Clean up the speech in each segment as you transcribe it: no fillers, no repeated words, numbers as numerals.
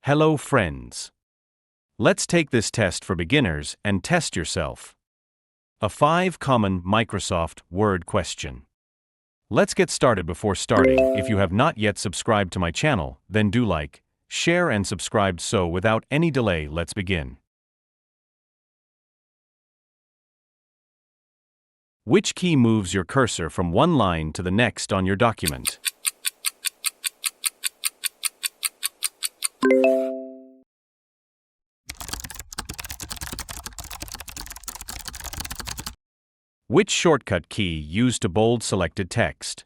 Hello friends. Let's take this test for beginners and test yourself. A 5 common Microsoft Word question. Let's get started. Before starting, if you have not yet subscribed to my channel, then do like, share and subscribe. So without any delay, let's begin. Which key moves your cursor from one line to the next on your document? Which shortcut key used to bold selected text?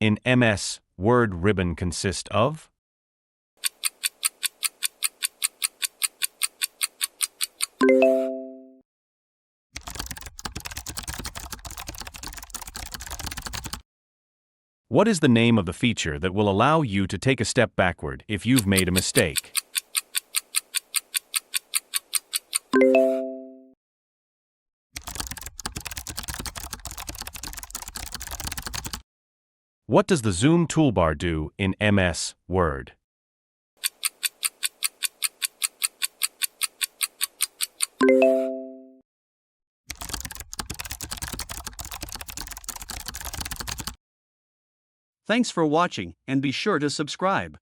In MS Word, ribbon consist of? What is the name of the feature that will allow you to take a step backward if you've made a mistake? What does the Zoom toolbar do in MS Word? Thanks for watching, and be sure to subscribe.